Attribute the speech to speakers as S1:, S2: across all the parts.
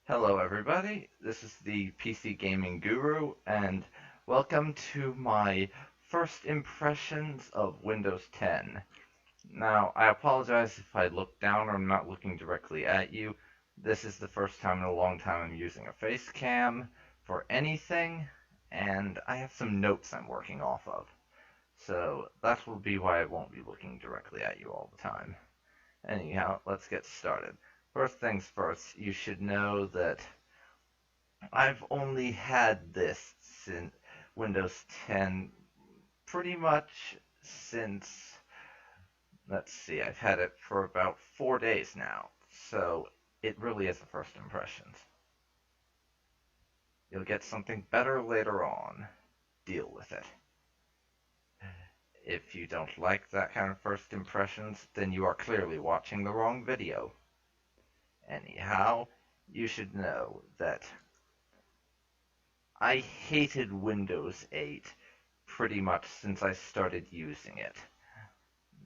S1: Hello everybody, this is the PC Gaming Guru, and welcome to my first impressions of Windows 10. Now, I apologize if I look down or I'm not looking directly at you. This is the first time in a long time I'm using a face cam for anything, and I have some notes I'm working off of. So that will be why I won't be looking directly at you all the time. Anyhow, let's get started. First things first, you should know that I've only had this since Windows 10 pretty much since, let's see, I've had it for about 4 days now, so it really is the first impressions. You'll get something better later on. Deal with it. If you don't like that kind of first impressions, then you are clearly watching the wrong video. Anyhow, you should know that I hated Windows 8 pretty much since I started using it.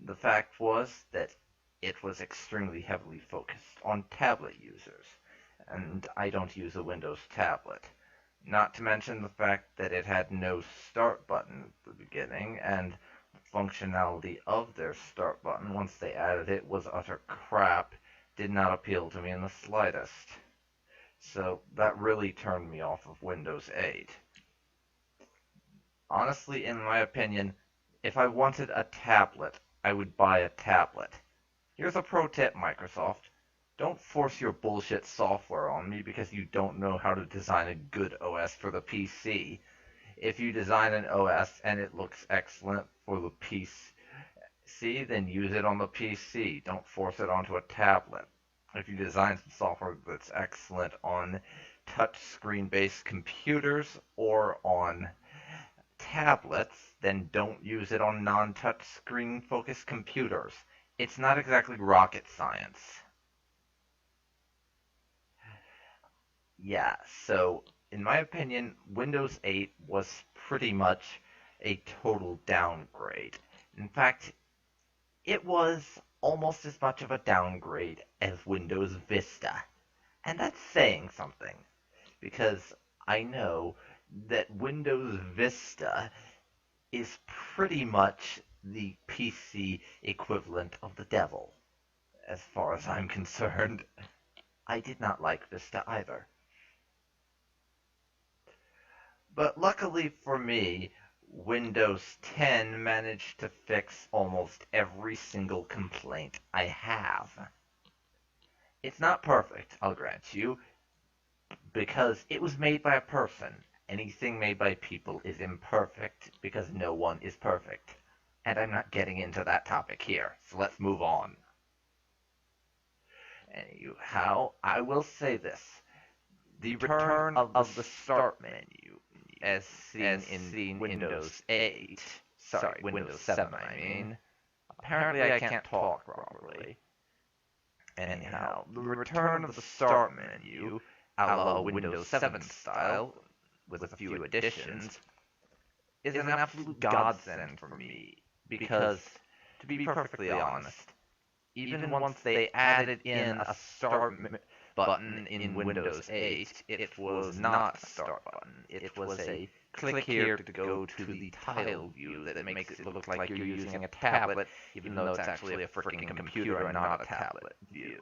S1: The fact was that it was extremely heavily focused on tablet users, and I don't use a Windows tablet. Not to mention the fact that it had no start button at the beginning, and the functionality of their start button once they added it was utter crap, did not appeal to me in the slightest. So that really turned me off of Windows 8. Honestly, in my opinion, if I wanted a tablet, I would buy a tablet. Here's a pro tip, Microsoft. Don't force your bullshit software on me because you don't know how to design a good OS for the PC. If you design an OS and it looks excellent for the PC, then use it on the PC. Don't force it onto a tablet. If you design some software that's excellent on touchscreen-based computers or on tablets, then don't use it on non-touchscreen focused computers. It's not exactly rocket science. Yeah, so in my opinion, Windows 8 was pretty much a total downgrade. In fact, it was almost as much of a downgrade as Windows Vista. And that's saying something, because I know that Windows Vista is pretty much the PC equivalent of the devil, as far as I'm concerned. I did not like Vista either. But luckily for me, Windows 10 managed to fix almost every single complaint I have. It's not perfect, I'll grant you, because it was made by a person. Anything made by people is imperfect because no one is perfect. And I'm not getting into that topic here, so let's move on. Anyhow, I will say this. The return of the start menu, as seen in Windows 8, sorry, Windows 7 I mean. Apparently I can't talk properly. Anyhow, the return of the start menu, a la Windows 7 style, with a few additions, is an absolute godsend for me, because, to be perfectly honest, even once they added in a start button in Windows 8, it was not a start button. It was a click here to go to the tile view that makes it look like you're using a tablet, even though it's actually a freaking computer and not a tablet view.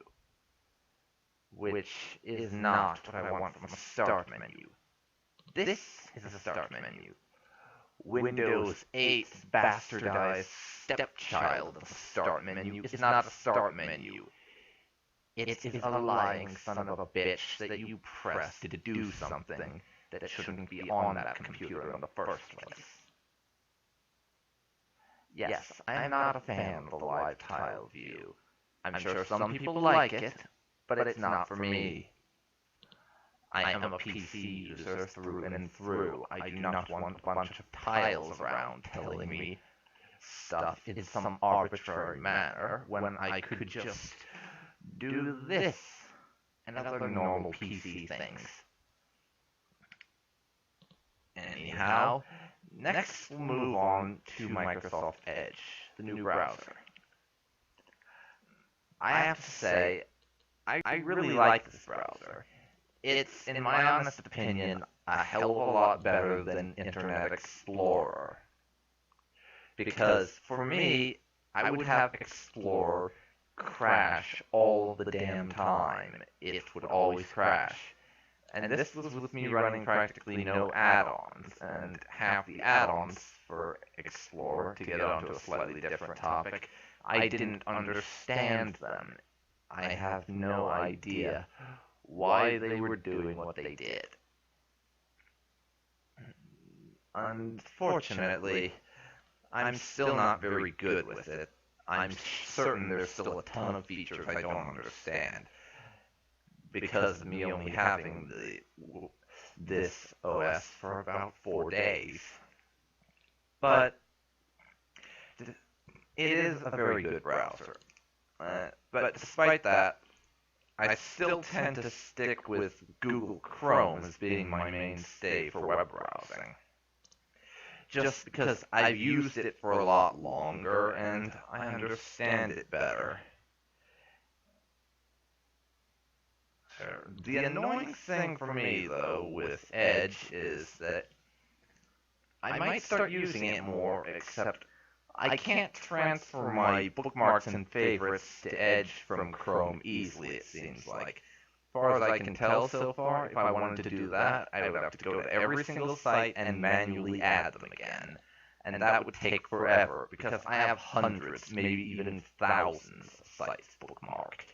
S1: Which is not what I want from a start menu. This is a start menu. Windows 8's bastardized stepchild of a start menu is not a start menu. It is a lying son of a bitch that you press to do something that shouldn't be on that computer in the first place. Yes, I am not a fan of the live tile view. I'm sure some people like it, but it's not for me. I am a PC user through and through. I do not want a bunch of tiles around telling me stuff in some arbitrary manner when I could just do this and other normal PC things. Anyhow, next we'll move on to Microsoft Edge, the new browser. I have to say, I really like this browser. It's, in my honest opinion, a hell of a lot better than Internet Explorer. Because for me, I would have Explorer crash all the damn time. It would always crash. And this was with me running practically no add-ons, and half the add-ons for Explorer, to get onto a slightly different topic, I didn't understand them. I have no idea why they were doing what they did. Unfortunately, I'm still not very good with it. I'm certain there's still a ton of features I don't understand, because of me only having this OS for about 4 days. But it is a very good browser. But despite that, I still tend to stick with Google Chrome as being my mainstay for web browsing. Just because I've used it for a lot longer and I understand it better. The annoying thing for me, though, with Edge is that I might start using it more, except I can't transfer my bookmarks and favorites to Edge from Chrome easily, it seems like. As far as I can tell so far, if I wanted to do that, I would have to go to every single site and manually add them again. And that would take forever, because I have hundreds, maybe even thousands of sites bookmarked.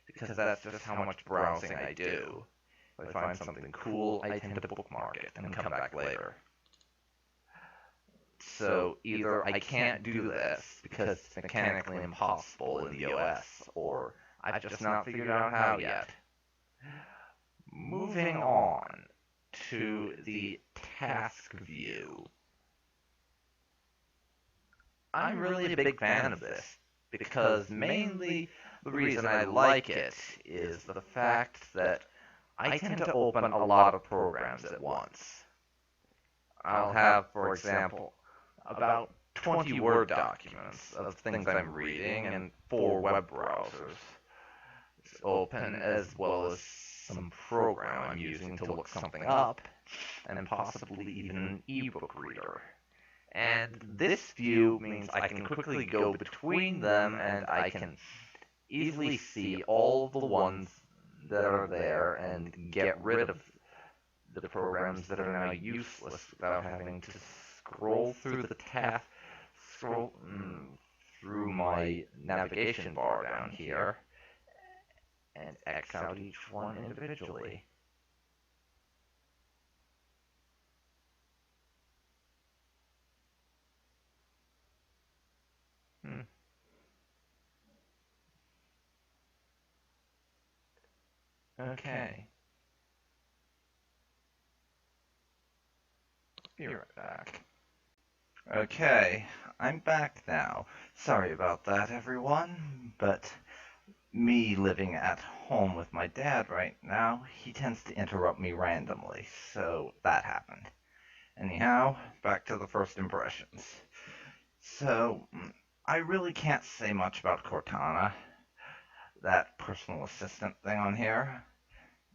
S1: Because that's just how much browsing I do. If I find something cool, I tend to bookmark it and come back later. So either I can't do this because it's mechanically impossible in the OS, or I've just not figured out how yet. Moving on to the task view. I'm really a big fan of this, because mainly the reason I like it is the fact that I tend to open a lot of programs at once. I'll have, for example, about 20 Word documents of things I'm reading and 4 web browsers open, as well as some program I'm using to look something up, and possibly even an ebook reader. And this view means I can quickly go between them, and I can easily see all the ones that are there and get rid of the programs that are now useless without having to scroll through the tab, scroll through my navigation bar down here, and X out each one individually. Okay. Be right back. Okay, I'm back now. Sorry about that, everyone, but me living at home with my dad right now, he tends to interrupt me randomly, so that happened. Anyhow, back to the first impressions. So, I really can't say much about Cortana, that personal assistant thing on here,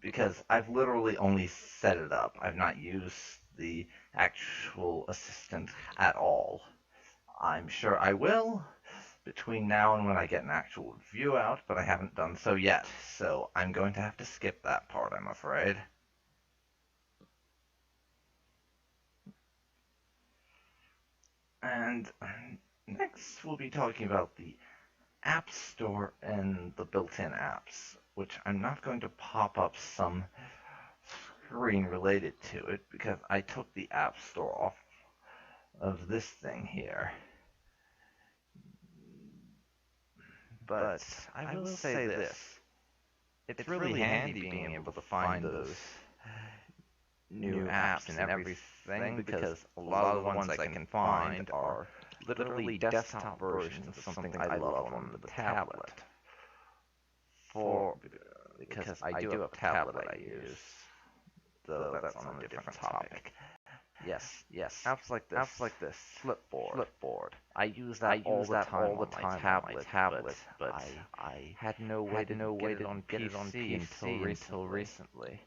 S1: because I've literally only set it up. I've not used the actual assistant at all. I'm sure I will between now and when I get an actual review out, but I haven't done so yet, so I'm going to have to skip that part, I'm afraid. And next we'll be talking about the App Store and the built-in apps, which I'm not going to pop up some screen related to it, because I took the App Store off of this thing here. But I will say this, it's really handy being able to find those new apps and everything, because a lot of the ones I can find are literally desktop versions of something I love on the tablet. Because I do have a tablet I use, though that's on a different topic. Yes.
S2: apps like this,
S1: Flipboard.
S2: Flipboard.
S1: I use
S2: I
S1: that all
S2: use
S1: the
S2: that
S1: time
S2: all the
S1: on my
S2: time on my
S1: tablet,
S2: tablet,
S1: but
S2: but I
S1: had no way
S2: had
S1: to
S2: no way
S1: get it
S2: to
S1: on
S2: get it on
S1: PC until
S2: PC until
S1: recently,
S2: recently,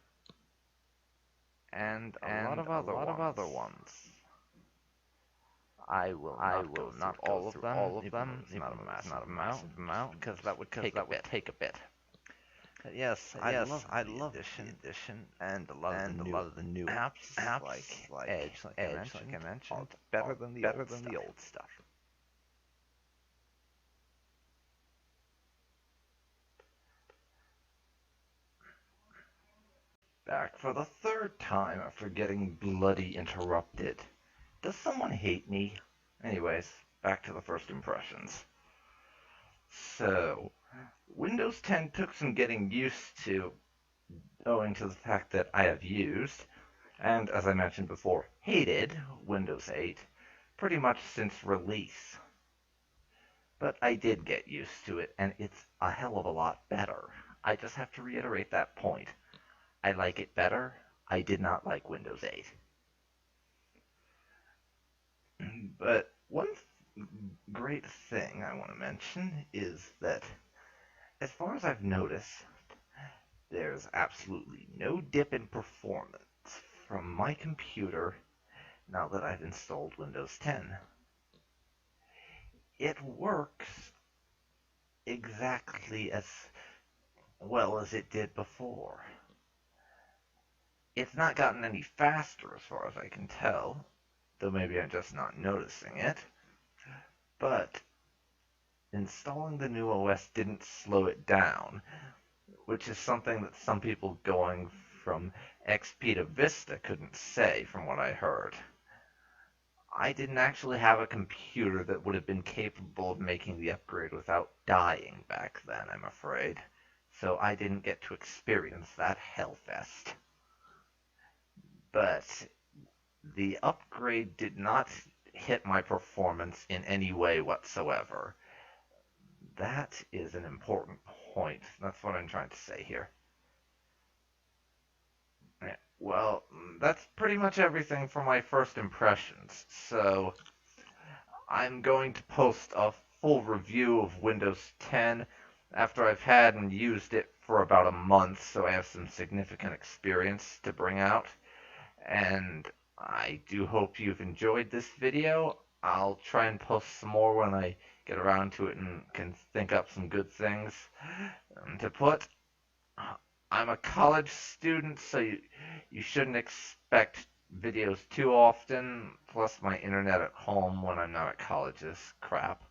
S1: and a lot
S2: and
S1: of
S2: a
S1: other
S2: lot of
S1: ones.
S2: other ones.
S1: I will
S2: I
S1: not go
S2: will
S1: through
S2: not go
S1: all of
S2: through
S1: them,
S2: all of
S1: even though
S2: them,
S1: it's
S2: even
S1: not a
S2: though it's
S1: massive
S2: not a
S1: amount,
S2: massive
S1: just
S2: amount,
S1: because
S2: just
S1: that would
S2: because
S1: take a
S2: that would
S1: bit.
S2: take a bit.
S1: Yes, I
S2: Yes,
S1: love
S2: I
S1: the
S2: love the
S1: addition,
S2: addition
S1: and a lot of the
S2: and a
S1: new
S2: lot of the new
S1: apps
S2: apps
S1: like
S2: like
S1: Edge, like I
S2: Edge, like I
S1: mentioned, are
S2: mentioned,
S1: better
S2: are
S1: than the
S2: better
S1: old
S2: than the
S1: stuff.
S2: old stuff.
S1: Back for the third time after getting bloody interrupted. Does someone hate me? Anyways, back to the first impressions. So, Windows 10 took some getting used to, owing to the fact that I have used, and as I mentioned before, hated Windows 8 pretty much since release. But I did get used to it, and it's a hell of a lot better. I just have to reiterate that point. I like it better. I did not like Windows 8. But one great thing I want to mention is that, as far as I've noticed, there's absolutely no dip in performance from my computer now that I've installed Windows 10. It works exactly as well as it did before. It's not gotten any faster as far as I can tell, though maybe I'm just not noticing it. But installing the new OS didn't slow it down, which is something that some people going from XP to Vista couldn't say from what I heard. I didn't actually have a computer that would have been capable of making the upgrade without dying back then, I'm afraid. So I didn't get to experience that hellfest. But the upgrade did not hit my performance in any way whatsoever. That is an important point. That's what I'm trying to say here. Well, that's pretty much everything for my first impressions. So I'm going to post a full review of Windows 10 after I've had and used it for about a month, so I have some significant experience to bring out. And I do hope you've enjoyed this video. I'll try and post some more when I get around to it and can think up some good things to put. I'm a college student, so you shouldn't expect videos too often, plus my internet at home when I'm not at college is crap.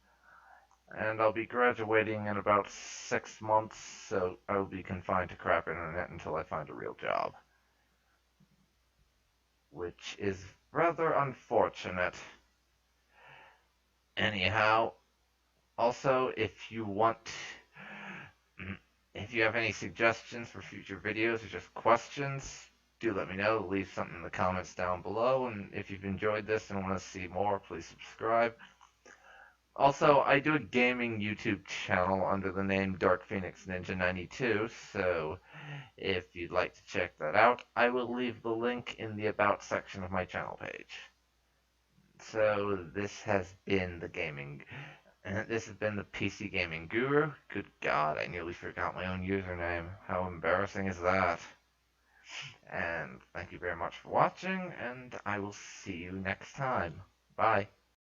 S1: And I'll be graduating in about 6 months, so I'll be confined to crap internet until I find a real job. Which is rather unfortunate. Anyhow, also, if you have any suggestions for future videos or just questions, do let me know. Leave something in the comments down below, and if you've enjoyed this and want to see more, please subscribe. Also, I do a gaming YouTube channel under the name Dark Phoenix Ninja 92, so if you'd like to check that out, I will leave the link in the About section of my channel page. So this has been this has been the PC Gaming Guru. Good God, I nearly forgot my own username. How embarrassing is that? And thank you very much for watching, and I will see you next time. Bye.